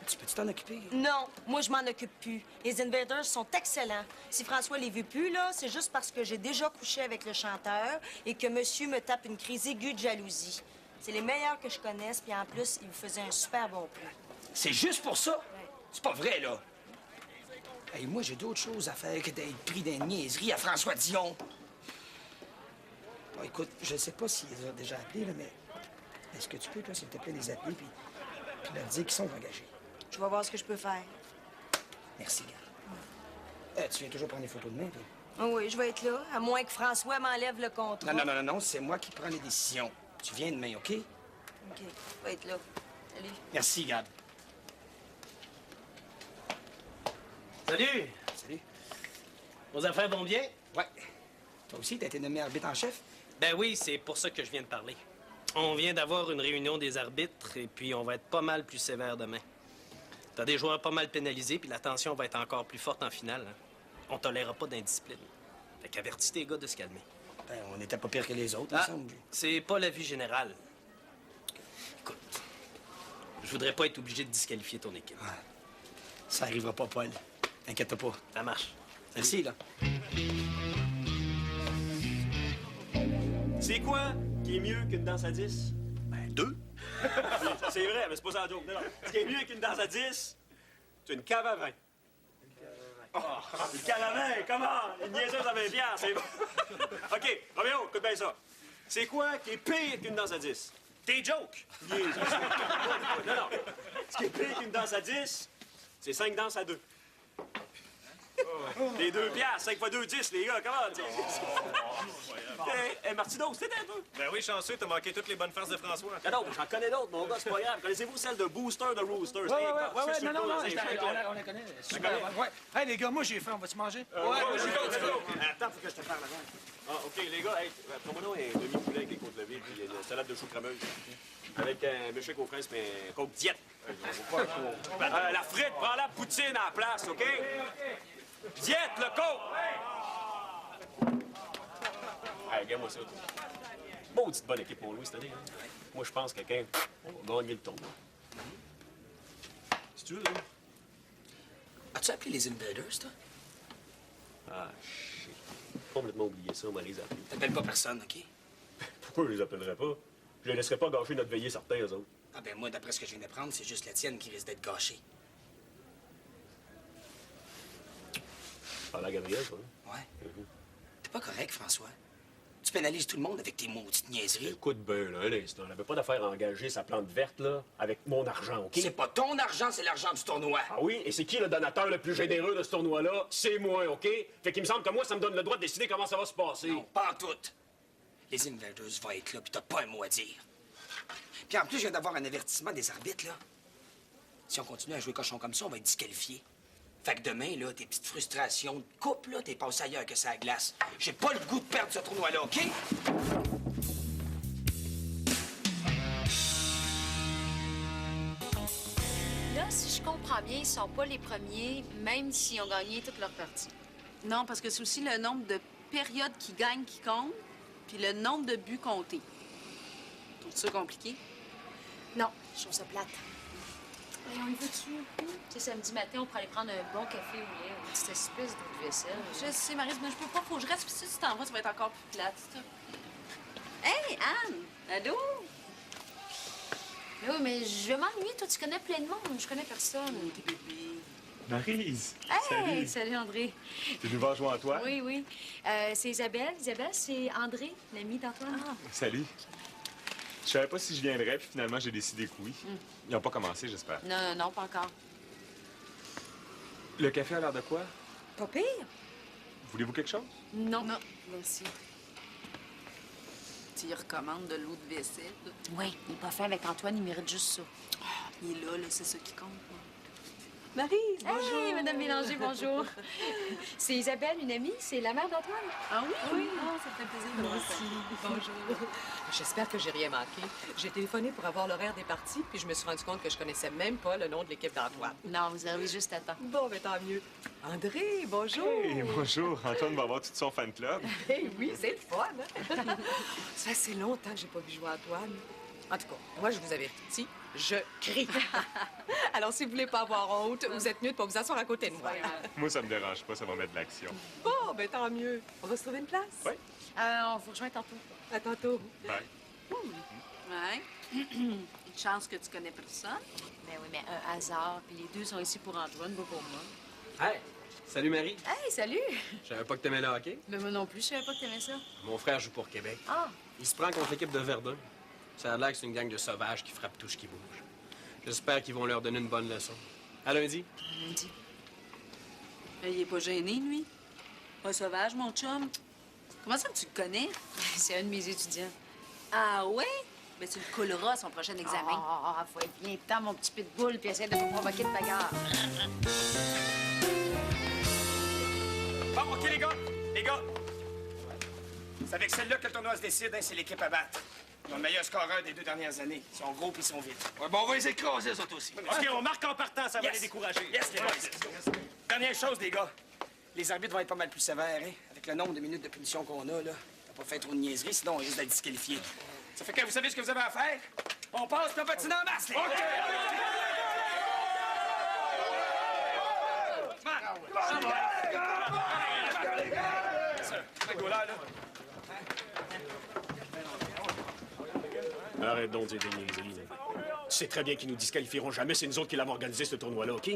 Tu peux-tu t'en occuper? Non, moi, je m'en occupe plus. Les Invaders sont excellents. Si François les veut plus, là, c'est juste parce que j'ai déjà couché avec le chanteur et que monsieur me tape une crise aiguë de jalousie. C'est les meilleurs que je connaisse, puis en plus, il vous faisait un super bon prix. C'est juste pour ça? C'est pas vrai, là. Hey, moi, j'ai d'autres choses à faire que d'être pris d'une niaiserie à François Dion. Bon, écoute, je sais pas s'ils les ont déjà appelés, là, mais est-ce que tu peux, toi, s'il te plaît, les appeler puis leur dire qu'ils sont engagés? Je vais voir ce que je peux faire. Merci, gars. Tu viens toujours prendre des photos de main, toi? Oh oui, je vais être là, à moins que François m'enlève le contrat. Non, c'est moi qui prends les décisions. Tu viens demain, OK? OK, je vais être là. Salut. Merci, Gab. Salut! Salut. Vos affaires vont bien? Ouais. Toi aussi, t'as été nommé arbitre en chef? Ben oui, c'est pour ça que je viens de parler. On vient d'avoir une réunion des arbitres et puis on va être pas mal plus sévère demain. T'as des joueurs pas mal pénalisés puis la tension va être encore plus forte en finale. Hein. On tolérera pas d'indiscipline. Fait qu'avertis tes gars de se calmer. Ben, on n'était pas pire que les autres, il me semble. C'est pas l'avis général. Écoute, je voudrais pas être obligé de disqualifier ton équipe. Ouais. Ça arrivera pas, Paul. Inquiète-toi pas. Ça marche. Merci, là. C'est quoi qui est mieux qu'une danse à 10? Ben, 2. C'est vrai, mais c'est pas ça la joke. Non. Ce qui est mieux qu'une danse à 10, c'est une cave à vin. Une cave à vin, comment? Une niaiseuse à 20 piastres, c'est bon. OK, Roméo, écoute bien ça. C'est quoi qui est pire qu'une danse à 10? Tes jokes! Niaiseuse. Non. Ce qui est pire qu'une danse à 10, c'est 5 danses à 2. Les 2 piastres, 5 fois 2, 10, les gars, comment? Hey, Martino, c'était un peu. Ben oui, chanceux, t'as manqué toutes les bonnes farces de François. Non, j'en connais d'autres, mon gars, c'est pas grave. Connaissez-vous celle de Booster de Rooster? Ouais, non, on la connaît. Super. Ouais. Hey, les gars, moi, j'ai faim, on va-tu manger? Ouais, moi, j'ai faim. Attends, faut que je te parle avant. Ah, OK, les gars, hey, prends-moi un demi-poulet avec des côtes levées puis une salade de choux crémeuse. Avec un milkshake aux fraises puis un coke diète. La frite, prends la poutine à la place, OK? Diète, le coke! Hey, regarde-moi ça, toi. Maudite bonne équipe, mon Louis, cette année. Hein? Moi, je pense que quelqu'un va gagner le tournoi. Si tu veux, là. As-tu appelé les Invaders, toi? Ah, shit. Complètement oublié ça, on va les appeler. T'appelles pas personne, OK? Pourquoi je les appellerais pas? Je les laisserais pas gâcher notre veillée certains, eux autres. Ah ben moi, d'après ce que je viens d'apprendre, c'est juste la tienne qui risque d'être gâchée. Parle à Gabriel, toi. Ouais. T'es pas correct, François. Tu pénalises tout le monde avec tes maudites niaiseries. Écoute bien, là, un instant. On n'avait pas d'affaire à engager sa plante verte, là, avec mon argent, OK? C'est pas ton argent, c'est l'argent du tournoi. Ah oui? Et c'est qui le donateur le plus généreux de ce tournoi-là? C'est moi, OK? Fait qu'il me semble que moi, ça me donne le droit de décider comment ça va se passer. Non, pas en tout. Les Invaders vont être là, puis t'as pas un mot à dire. Puis en plus, je viens d'avoir un avertissement des arbitres, là. Si on continue à jouer cochon comme ça, on va être disqualifiés. Fait que demain, là, tes petites frustrations de couple, là, t'es passé ailleurs que ça glace. J'ai pas le goût de perdre ce tournoi-là, OK? Là, si je comprends bien, ils sont pas les premiers, même s'ils ont gagné toutes leurs parties. Non, parce que c'est aussi le nombre de période qui gagne qui compte, puis le nombre de buts comptés. Trouves-tu ça compliqué? Non, je trouve ça plate. Mais on y va-tu? Tu sais, samedi matin, on pourrait aller prendre un bon café au lait, une petite espèce de vaisselle. Je sais, Maryse, mais je peux pas, faut que je reste, puis si tu t'en vas, ça va être encore plus plate, ça. Hey, Anne! Allô? Mais oui, mais je vais m'ennuyer. Toi, tu connais plein de monde. Je connais personne. Maryse! Hey! Salut, André. Tu nous vas jouer à toi? Oui, oui. C'est Isabelle. Isabelle, c'est André, l'ami d'Antoine. Ah. Salut. Je savais pas si je viendrais, puis finalement, j'ai décidé que oui. Ils n'ont pas commencé, j'espère. Non, pas encore. Le café a l'air de quoi? Pas pire? Voulez-vous quelque chose? Non. Merci. Tu y recommandes de l'eau de vaisselle? Oui, il est pas fin avec Antoine, il mérite juste ça. Il est là, c'est ça qui compte. Maryse, bonjour. Hey, Madame Bélanger, bonjour. C'est Isabelle, une amie, c'est la mère d'Antoine. Ah oui? Oui. Ah, ça fait plaisir de Moi voir aussi. ça. Bonjour. J'espère que j'ai rien manqué. J'ai téléphoné pour avoir l'horaire des parties, puis je me suis rendu compte que je connaissais même pas le nom de l'équipe d'Antoine. Non, vous arrivez juste à temps. Bon, mais tant mieux. André, bonjour. Hey, bonjour. Antoine va avoir tout son fan club. Eh oui, c'est le fun. Hein? Ça fait assez longtemps que j'ai pas vu jouer Antoine. En tout cas, moi, je vous avertis, je crie. Alors, si vous voulez pas avoir honte, vous êtes mieux de pas vous asseoir à côté de moi. Moi, ça me dérange pas, ça va mettre de l'action. Bon, ben tant mieux. On va se trouver une place? Oui. On vous rejoint tantôt. À tantôt. Bye. Ouais. Une chance que tu connais personne. Ben oui, mais un hasard. Puis les deux sont ici pour Antoine, pas pour moi. Hey! Salut, Marie. Hey, salut! Je savais pas que t'aimais le hockey. Ben moi non plus, je savais pas que t'aimais ça. Mon frère joue pour Québec. Ah! Il se prend contre l'équipe de Verdun. Ça a l'air que c'est une gang de sauvages qui frappent tout ce qui bouge. J'espère qu'ils vont leur donner une bonne leçon. À lundi. Lundi. Il est pas gêné, lui. Pas sauvage, mon chum. Comment ça que tu le connais? C'est un de mes étudiants. Ah ouais? Ben, tu le couleras son prochain examen. Faut être bien temps, mon petit pitbull, puis essayer de me provoquer de bagarre. Bon, OK, les gars. C'est avec celle-là que le tournoi se décide, hein, c'est l'équipe à battre. Ils ont le meilleur scoreur des 2 dernières années. Ils sont gros puis ils sont vite. Ouais, bon, on va les écraser, eux autres aussi. OK, on marque en partant, ça va les décourager. Yes, les boys. Dernière chose, les gars. Les arbitres vont être pas mal plus sévères, hein. Avec le nombre de minutes de punition qu'on a, là. T'as pas fait trop de niaiseries, sinon on risque d'être disqualifié. Ça fait que vous savez ce que vous avez à faire? On passe le patiner en masse, les gars. Arrête donc de dire des niaiseries. Là. Tu sais très bien qu'ils nous disqualifieront jamais. C'est nous autres qui l'avons organisé, ce tournoi-là, OK?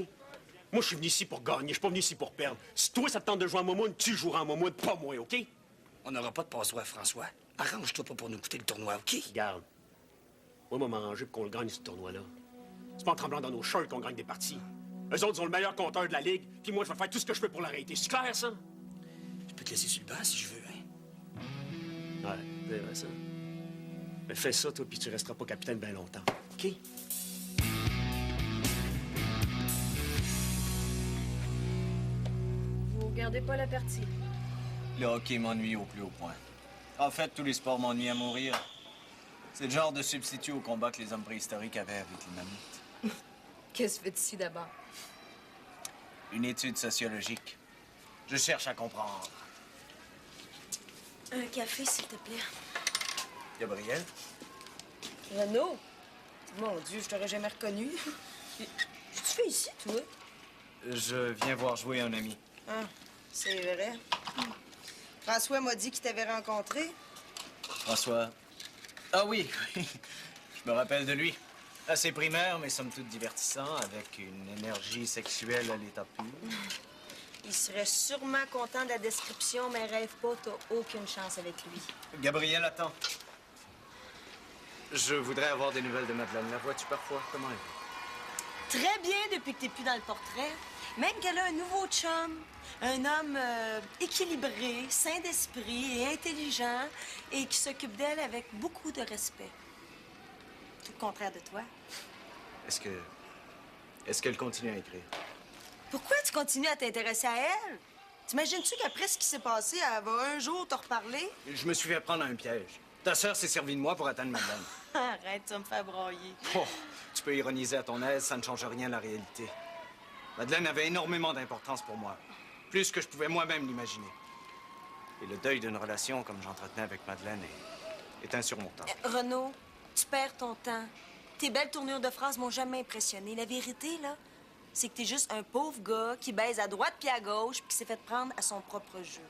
Moi, je suis venu ici pour gagner. Je suis pas venu ici pour perdre. Si toi, ça te tente de jouer en Momoun, tu joueras en Momoun, pas moi, OK? On n'aura pas de passe-droit, François. Arrange-toi pas pour nous coûter le tournoi, OK? Regarde. Moi, m'arranger pour qu'on le gagne, ce tournoi-là. C'est pas en tremblant dans nos shirts qu'on gagne des parties. Eux autres ont le meilleur compteur de la Ligue, puis moi, je vais faire tout ce que je peux pour l'arrêter. C'est clair, ça? Je peux te laisser sur le banc si je veux, hein? Ouais, c'est vrai, ça. Mais fais ça, toi, puis tu resteras pas capitaine bien longtemps, OK? Vous gardez pas la partie. Le hockey m'ennuie au plus haut point. En fait, tous les sports m'ennuient à mourir. C'est le genre de substitut au combat que les hommes préhistoriques avaient avec les mammouths. Qu'est-ce que tu fais ici d'abord? Une étude sociologique. Je cherche à comprendre. Un café, s'il te plaît. Gabriel? Renaud? Mon Dieu, je t'aurais jamais reconnu. Qu'est-ce que tu fais ici, toi? Je viens voir jouer un ami. Ah, c'est vrai. François m'a dit qu'il t'avait rencontré. François? Ah oui, oui. Je me rappelle de lui. Assez primaire, mais somme toute divertissant, avec une énergie sexuelle à l'état pur. Il serait sûrement content de la description, mais rêve pas, t'as aucune chance avec lui. Gabriel, attends. Je voudrais avoir des nouvelles de Madeleine. La vois-tu parfois? Comment elle est? Très bien depuis que t'es plus dans le portrait. Même qu'elle a un nouveau chum. Un homme équilibré, sain d'esprit et intelligent et qui s'occupe d'elle avec beaucoup de respect. Tout le contraire de toi. Est-ce qu'elle continue à écrire? Pourquoi tu continues à t'intéresser à elle? T'imagines-tu qu'après ce qui s'est passé, elle va un jour te reparler? Je me suis fait prendre à un piège. Ta sœur s'est servie de moi pour atteindre Madeleine. Arrête, tu vas me faire broyer. Oh, tu peux ironiser à ton aise, ça ne change rien à la réalité. Madeleine avait énormément d'importance pour moi. Plus que je pouvais moi-même l'imaginer. Et le deuil d'une relation comme j'entretenais avec Madeleine est insurmontable. Renaud, tu perds ton temps. Tes belles tournures de phrases m'ont jamais impressionné. La vérité, là, c'est que t'es juste un pauvre gars qui baise à droite puis à gauche puis qui s'est fait prendre à son propre jeu.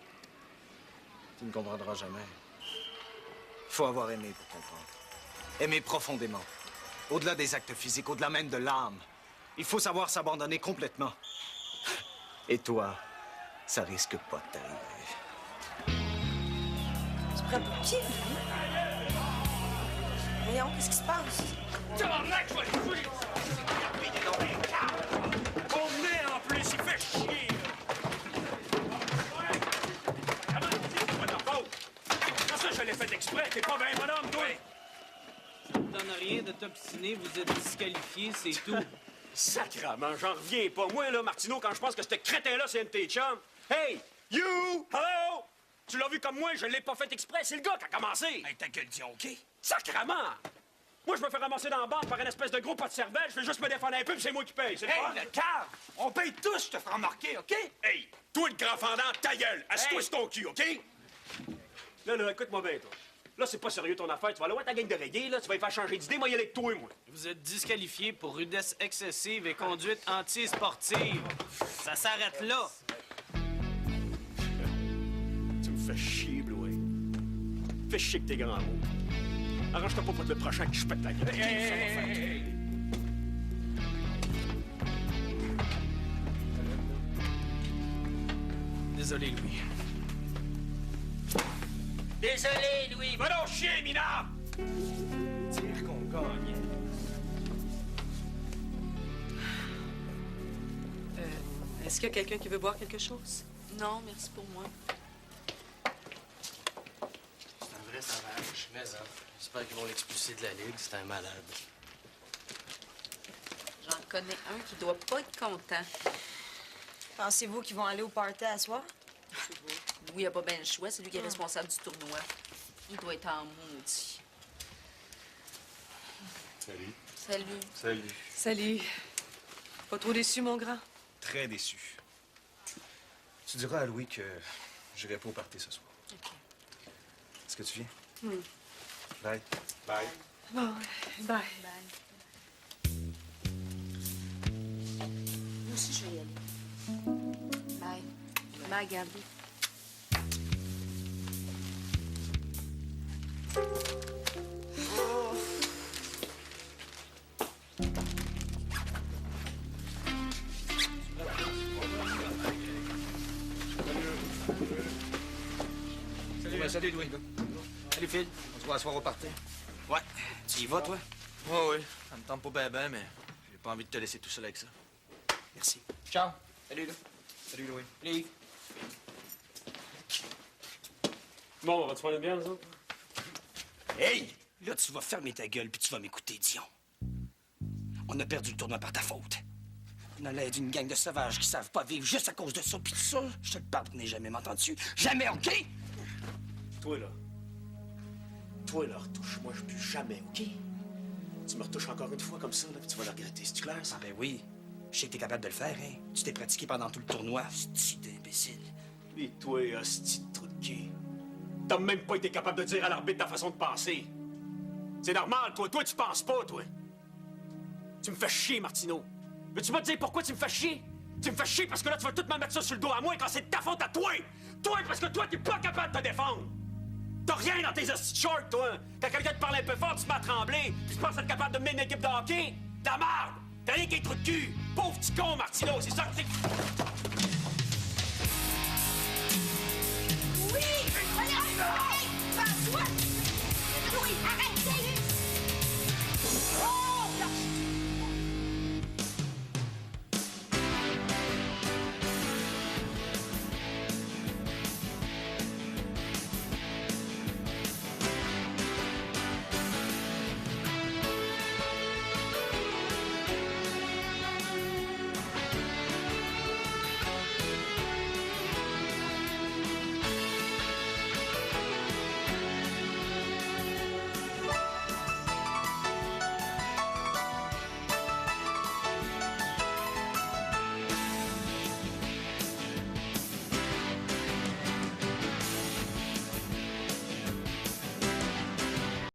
Tu ne comprendras jamais. Il faut avoir aimé pour comprendre. Aimer profondément. Au-delà des actes physiques, au-delà même de l'âme. Il faut savoir s'abandonner complètement. Et toi, ça risque pas de t'arriver. Tu prends pour qui, lui? Voyons, qu'est-ce qui se passe? Tabarnak, je vais le tuer! On venait en plus, il fait chier! Comment ça, je l'ai fait exprès? T'es pas bien bonhomme, toi! Ça ne donne rien de t'obstiner, vous êtes disqualifié, c'est tout. Sacrement, j'en reviens pas. Moi, là, Martineau, quand je pense que ce crétin-là, c'est un de tes chums. Hey! You! Hello! Tu l'as vu comme moi, je l'ai pas fait exprès. C'est le gars qui a commencé. Hey, ta gueule, dis OK? Sacrement! Moi, je me fais ramasser dans la banque par une espèce de gros pot de cervelle. Je vais juste me défendre un peu, puis c'est moi qui paye. C'est Hey, le fun. le cave! On paye tous, je te ferai remarquer, OK? Hey! Toi, le grand fendant, ta gueule! Assis-toi sur ton cul, OK? Là, écoute-moi bien, toi. Là, c'est pas sérieux ton affaire. Tu vas aller voir ta gang de reggae, là. Tu vas y faire changer d'idée. Moi, y aller avec toi, moi. Vous êtes disqualifié pour rudesse excessive et conduite anti-sportive. Ça s'arrête là. Tu me fais chier, Blouin. Fais chier que tes grands mots. Arrange-toi pas pour être le prochain que je pète la gueule. Hey! Désolé, Louis. Désolé, Louis. Va donc chier, minable! Dire qu'on gagne. Est-ce qu'il y a quelqu'un qui veut boire quelque chose? Non, merci pour moi. C'est un vrai sauvage. Mais ça. J'espère qu'ils vont l'expulser de la Ligue. C'est un malade. J'en connais un qui doit pas être content. Pensez-vous qu'ils vont aller au party à soir? Louis a pas bien le choix, c'est lui qui est responsable du tournoi. Il doit être en maudit. Salut. Salut. Salut. Salut. Pas trop déçu, mon grand? Très déçu. Tu diras à Louis que j'irai pas au party ce soir. OK. Est-ce que tu viens? Bye. Bye. Bon, bye. Bye. Moi aussi, je vais y aller. Bye. Bye, Gabi. Salut, Louis. Salut, Phil. On se voit à soir au party. Ouais. Tu y vas, toi? Oui. Ça me tente pas ben, mais j'ai pas envie de te laisser tout seul avec ça. Merci. Ciao. Salut, Louis. Salut, Louis. Louis. Bon, on va te faire une bière, nous autres? Hey! Là, tu vas fermer ta gueule puis tu vas m'écouter, Dion. On a perdu le tournoi par ta faute. On a l'air d'une gang de sauvages qui savent pas vivre juste à cause de ça. Puis ça, je te le pardonne jamais, m'entends-tu? Jamais, OK? Toi, là, retouche-moi plus jamais, OK? Tu me retouches encore une fois comme ça, là, puis tu vas le regretter. C'est-tu clair, ça? Ah ben oui. Je sais que t'es capable de le faire, hein? Tu t'es pratiqué pendant tout le tournoi. C'est d'imbécile. Et toi, hostie de trou de cul. T'as même pas été capable de dire à l'arbitre ta façon de penser. C'est normal, toi. Toi, tu penses pas, toi. Tu me fais chier, Martineau. Veux-tu me dire pourquoi tu me fais chier? Tu me fais chier parce que là, tu vas tout me mettre ça sur le dos à moi quand c'est de ta faute à toi! Toi, parce que toi, t'es pas capable de te défendre! T'as rien dans tes hosties de shorts, toi! Quand quelqu'un te parle un peu fort, tu te mets à trembler! Puis tu penses être capable de mener une équipe de hockey? Ta merde! T'as rien qu'un trou de cul! Pauvre petit con, Martineau, c'est ça que t'es...